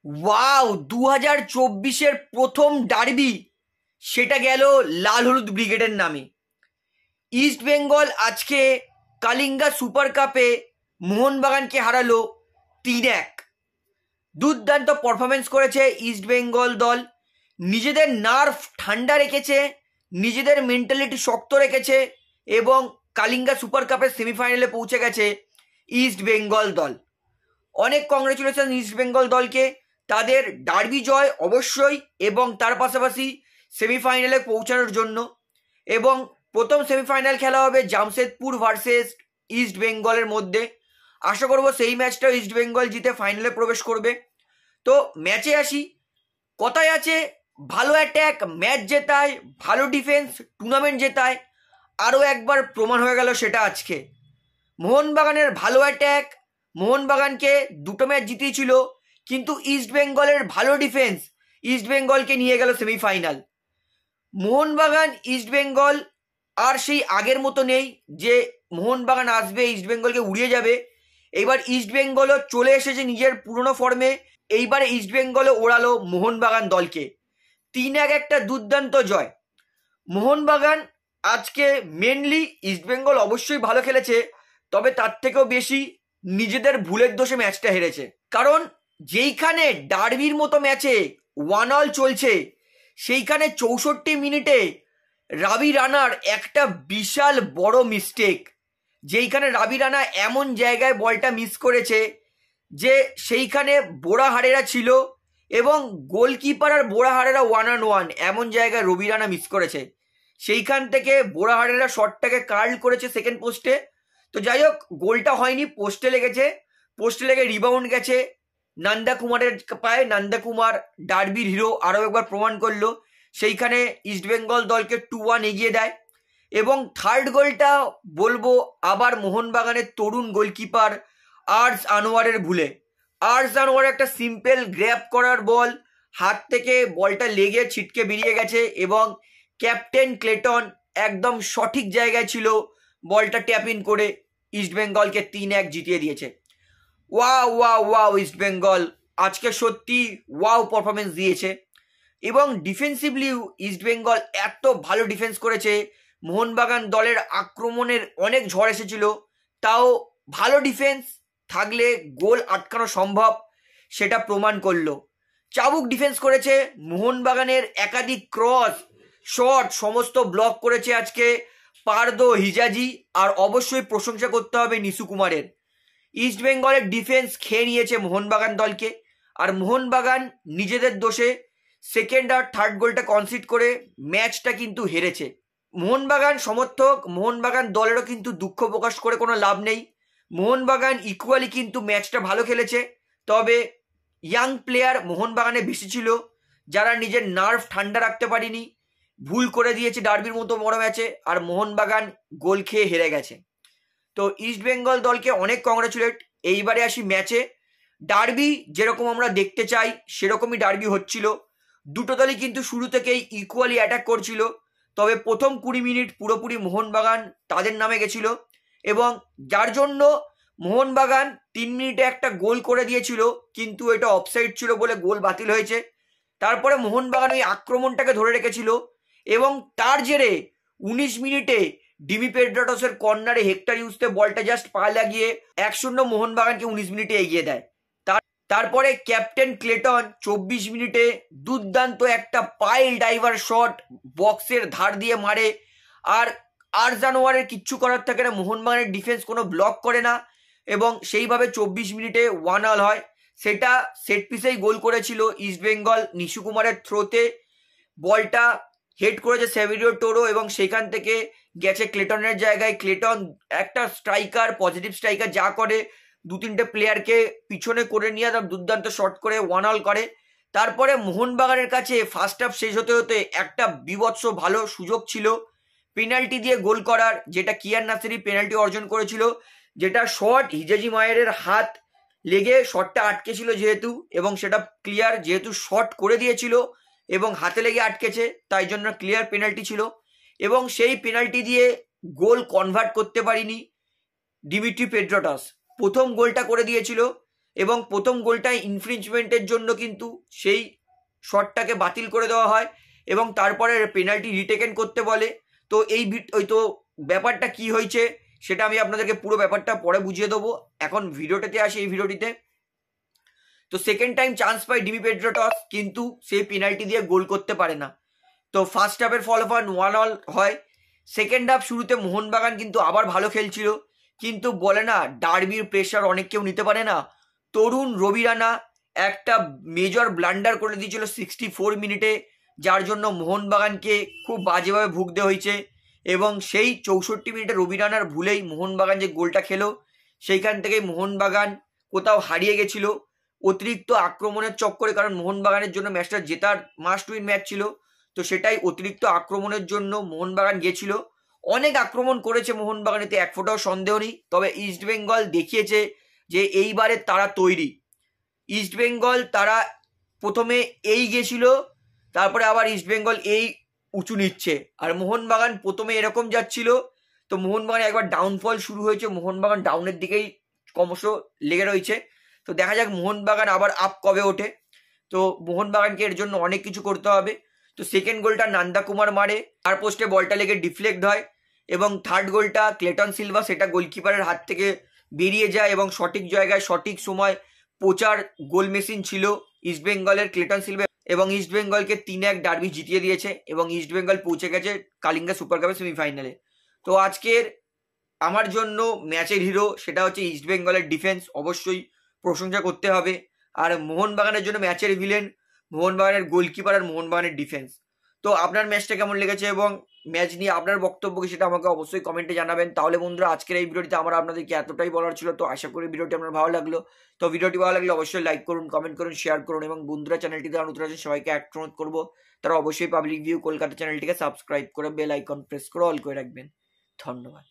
Wow, 2024-এর প্রথম derby সেটা গেল লাল হলুদ ব্রিগেডের নামে। ইস্ট বেঙ্গল আজকে কালিঙ্গা সুপার কাপে মোহনবাগানকে হারালো 3-1। দুর্দান্ত পারফরমেন্স করেছে ইস্ট বেঙ্গল দল, নিজেদের নার্ভ ঠান্ডা রেখেছে, নিজেদের মেন্টালিটি শক্ত রেখেছে এবং কালিঙ্গা সুপার কাপের সেমিফাইনালে পৌঁছে গেছে ইস্ট বেঙ্গল দল। অনেক কংগ্রেচুলেশন ইস্ট বেঙ্গল দলকে, তাদের ডার্বি জয় অবশ্যই এবং তার পাশাপাশি সেমিফাইনালে পৌঁছানোর জন্য। এবং প্রথম সেমিফাইনাল খেলা হবে জামশেদপুর ভার্সেস ইস্ট বেঙ্গলের মধ্যে। আশা করব সেই ম্যাচটাও ইস্ট বেঙ্গল জিতে ফাইনালে প্রবেশ করবে। তো ম্যাচে আসি, কথায় আছে ভালো অ্যাট্যাক ম্যাচ জেতায়, ভালো ডিফেন্স টুর্নামেন্ট জেতায়। আরও একবার প্রমাণ হয়ে গেল সেটা আজকে। মোহনবাগানের ভালো অ্যাট্যাক মোহনবাগানকে দুটো ম্যাচ জিতিয়েছিল, কিন্তু ইস্ট বেঙ্গলের ভালো ডিফেন্স ইস্ট বেঙ্গলকে নিয়ে গেল সেমিফাইনাল। মোহনবাগান ইস্ট বেঙ্গল আর সেই আগের মতো নেই যে মোহনবাগান আসবে ইস্ট বেঙ্গলকে উড়িয়ে যাবে। এইবার ইস্ট বেঙ্গলও চলে এসেছে নিজের পুরনো ফর্মে। এইবারে ইস্ট বেঙ্গলও ওড়ালো মোহনবাগান দলকে। 3-1 একটা দুর্দান্ত জয়। মোহনবাগান আজকে মেনলি ইস্ট বেঙ্গল অবশ্যই ভালো খেলেছে, তবে তার থেকেও বেশি নিজেদের ভুলের দোষে ম্যাচটা হেরেছে। কারণ যেইখানে ডার্বির মতো ম্যাচে 1-1 চলছে, সেইখানে 64 মিনিটে রাবি রানার একটা বিশাল বড় মিস্টেক, যেইখানে রাবি রানা এমন জায়গায় বলটা মিস করেছে যে সেইখানে বোরাহারেরা ছিল এবং গোলকিপার আর বোরাহারেরা 1-on-1 এমন জায়গায় রবি রানা মিস করেছে। সেইখান থেকে বোরাহারেরা শটটাকে কার্ল করেছে সেকেন্ড পোস্টে। তো যাই হোক, গোলটা হয়নি, পোস্টে লেগেছে, পোস্টে লেগে রিবাউন্ড গেছে নন্দা কুমারের পায়ে। নন্দা কুমার ডার্বির হিরো আরও একবার প্রমাণ করলো। সেইখানে ইস্ট বেঙ্গল দলকে 2-1 এগিয়ে দেয়। এবং থার্ড গোলটা বলবো আবার মোহনবাগানের তরুণ গোলকিপার আর্জ আনোয়ারের ভুলে। আর্জ আনোয়ার একটা সিম্পল গ্র্যাব করার বল, হাত থেকে বলটা লেগে ছিটকে বেরিয়ে গেছে এবং ক্যাপ্টেন ক্লেটন একদম সঠিক জায়গায় ছিল, বলটা ট্যাপ ইন করে ইস্ট বেঙ্গলকে 3-1 জিতিয়ে দিয়েছে। Wow wow wow, east Bengal আজকে সত্যি ওয়াও পারফরমেন্স দিয়েছে। এবং ডিফেন্সিভলিও ইস্ট বেঙ্গল এত ভালো ডিফেন্স করেছে। মোহনবাগান দলের আক্রমণের অনেক ঝড় এসেছিল, তাও ভালো ডিফেন্স থাকলে গোল আটকানো সম্ভব, সেটা প্রমাণ করলো। চাবুক ডিফেন্স করেছে মোহনবাগানের, একাধিক ক্রস শট সমস্ত ব্লক করেছে আজকে পারদো হিজাজি। আর অবশ্যই প্রশংসা করতে হবে নিশু কুমারের। ইস্ট বেঙ্গলের ডিফেন্স খেয়ে নিয়েছে মোহনবাগান দলকে, আর মোহনবাগান নিজেদের দোষে সেকেন্ড আর থার্ড গোলটা কনসিড করে ম্যাচটা কিন্তু হেরেছে। মোহনবাগান সমর্থক, মোহনবাগান দলেরও কিন্তু দুঃখ প্রকাশ করে কোনো লাভ নেই। মোহনবাগান ইকুয়ালি কিন্তু ম্যাচটা ভালো খেলেছে, তবে ইয়াং প্লেয়ার মোহনবাগানে বেশি ছিল, যারা নিজের নার্ভ ঠান্ডা রাখতে পারেনি, ভুল করে দিয়েছে ডার্বির মতো বড় ম্যাচে, আর মোহনবাগান গোল খেয়ে হেরে গেছে। তো ইস্ট বেঙ্গল দলকে অনেক কংগ্রাচুলেট। এইবারে আসি ম্যাচে। ডার্বি যেরকম আমরা দেখতে চাই সেরকমই ডার্বি হচ্ছিল। দুটো দলই কিন্তু শুরু থেকেই ইকুয়ালি অ্যাটাক করছিল, তবে প্রথম 20 মিনিট পুরোপুরি মোহনবাগান তাদের নামে গেছিল এবং যার জন্য মোহনবাগান 3 মিনিটে একটা গোল করে দিয়েছিল, কিন্তু এটা অফসাইড ছিল বলে গোল বাতিল হয়েছে। তারপরে মোহনবাগান ওই আক্রমণটাকে ধরে রেখেছিল এবং তার জেরে 19 মিনিটে ডিমি পেড্রাটসের কর্নারে হেক্টর ইউসতে বলটা জাস্ট পা লাগিয়ে 1-0 মোহনবাগানকে 19 মিনিটে এগিয়ে দেয়। তারপরে ক্যাপ্টেন ক্লেটন 24 মিনিটে দুর্দান্ত একটা পাইল ডাইভার শট বক্সের ধার দিয়ে মারে, আর আরজানোয়ারের কিচ্ছু করার থাকে না, মোহনবাগানের ডিফেন্স কোনো ব্লক করে না এবং সেইভাবে 24 মিনিটে 1-1 হয়। সেটা সেট পিসেই গোল করেছিল ইস্ট বেঙ্গল। নিশু কুমারের থ্রোতে বলটা হেড করেছে সেভিরিও টোরো এবং সেখান থেকে গেছে ক্লেটনের জায়গায়। ক্লেটন একটা স্ট্রাইকার, পজিটিভ স্ট্রাইকার, যা করে 2-3টে প্লেয়ারকে পিছনে করে নিয়ে তার দুর্দান্ত শট করে 1-1 করে। তারপরে মোহনবাগানের কাছে ফার্স্ট হাফ শেষ হতে হতে একটা বিভৎস ভালো সুযোগ ছিল পেনাল্টি দিয়ে গোল করার, যেটা কিয়ান নাসিরি পেনাল্টি অর্জন করেছিল, যেটা শট হিজাজি মায়ের হাত লেগে শটটা আটকে ছিল যেহেতু, এবং সেটা ক্লিয়ার যেহেতু শট করে দিয়েছিল এবং হাতে লেগে আটকেছে, তাই জন্য ক্লিয়ার পেনাল্টি ছিল। এবং সেই পেনাল্টি দিয়ে গোল কনভার্ট করতে পারিনি ডিমিট্রি পেড্রাটস। প্রথম গোলটা করে দিয়েছিল এবং প্রথম গোলটা ইনফ্রিঞ্চমেন্টের জন্য কিন্তু সেই শটটাকে বাতিল করে দেওয়া হয় এবং তারপরে পেনাল্টি রিটেকেন করতে বলে। তো তো ব্যাপারটা কি হয়েছে সেটা আমি আপনাদেরকে পুরো ব্যাপারটা পরে বুঝিয়ে দেবো। এখন ভিডিওটাতে আসি। এই ভিডিওটিতে তো সেকেন্ড টাইম চান্স পায় ডিমি পেড্রোটস, কিন্তু সেই পেনাল্টি দিয়ে গোল করতে পারে না। তো ফার্স্ট হাফের ফলাফল 1-1 হয়। সেকেন্ড হাফ শুরুতে মোহনবাগান কিন্তু আবার ভালো খেলছিল, কিন্তু বলে না ডার্বির প্রেশার অনেক কেউ নিতে পারে না। তরুণ রবি রানা একটা মেজর ব্লান্ডার করে দিয়েছিল 64 মিনিটে, যার জন্য মোহনবাগানকে খুব বাজেভাবে ভুগতে হয়েছে। এবং সেই 64 মিনিটে রবি রানার ভুলেই মোহনবাগান যে গোলটা খেলো, সেইখান থেকেই মোহনবাগান কোথাও হারিয়ে গেছিল অতিরিক্ত আক্রমণের চক্করে। কারণ মোহনবাগানের জন্য ম্যাচটা জেতার মাস্ট উইন ম্যাচ ছিল, তো সেটাই অতিরিক্ত আক্রমণের জন্য মোহনবাগান গেছিল। অনেক আক্রমণ করেছে মোহনবাগান, এতে এক ফোঁটাও সন্দেহ নেই। তবে ইস্টবেঙ্গল দেখিয়েছে যে এইবারে তারা তৈরি। ইস্টবেঙ্গল তারা প্রথমে এই গেছিল, তারপরে আবার ইস্টবেঙ্গল এই উঁচু নিচ্ছে। আর মোহনবাগান প্রথমে এরকম যাচ্ছিল, তো মোহনবাগান একবার ডাউনফল শুরু হয়েছে, মোহনবাগান ডাউনের দিকেই ক্রমশ লেগে রয়েছে। তো দেখা যাক মোহনবাগান আবার আপ কবে ওঠে। তো মোহনবাগানকে এর জন্য অনেক কিছু করতে হবে। তো সেকেন্ড গোলটা নান্দা কুমার মারে, আর পোস্টে বলটা লেগে ডিফ্লেক্ট হয়। এবং থার্ড গোলটা ক্লেটন সিলভা, সেটা গোলকিপারের হাত থেকে বেরিয়ে যায় এবং সঠিক জায়গায় সঠিক সময় পোচার গোল মেশিন ছিল ইস্টবেঙ্গলের ক্লেটন সিলভা, এবং ইস্টবেঙ্গলকে 3-1 ডার্বি জিতিয়ে দিয়েছে এবং ইস্টবেঙ্গল পৌঁছে গেছে কালিঙ্গা সুপার কাপের সেমিফাইনালে। তো আজকের আমার জন্য ম্যাচের হিরো সেটা হচ্ছে ইস্টবেঙ্গলের ডিফেন্স, অবশ্যই প্রশংসা করতে হবে। আর মোহনবাগানের জন্য ম্যাচের ভিলেন মোহনবাগানের গোলকিপার আর মোহনবাগানের ডিফেন্স। তো আপনার ম্যাচটা কেমন লেগেছে এবং ম্যাচ নিয়ে আপনার বক্তব্য কি সেটা আমাকে অবশ্যই কমেন্টে জানাবেন। তাহলে বন্ধুরা, আজকের এই ভিডিওটিতে আমার আপনাদেরকে এতটাই বলার ছিল। তো আশা করি ভিডিওটি আপনার ভালো লাগলো। তো ভিডিওটি ভালো লাগলে অবশ্যই লাইক করুন, কমেন্ট করুন, শেয়ার করুন, এবং বন্ধুরা চ্যানেলটিতে নতুন আছেন সবাইকে অনুরোধ করবো তারা অবশ্যই পাবলিক ভিউ কলকাতা চ্যানেলটিকে সাবস্ক্রাইব করে বেল আইকন প্রেস করে অল করে রাখবেন। ধন্যবাদ।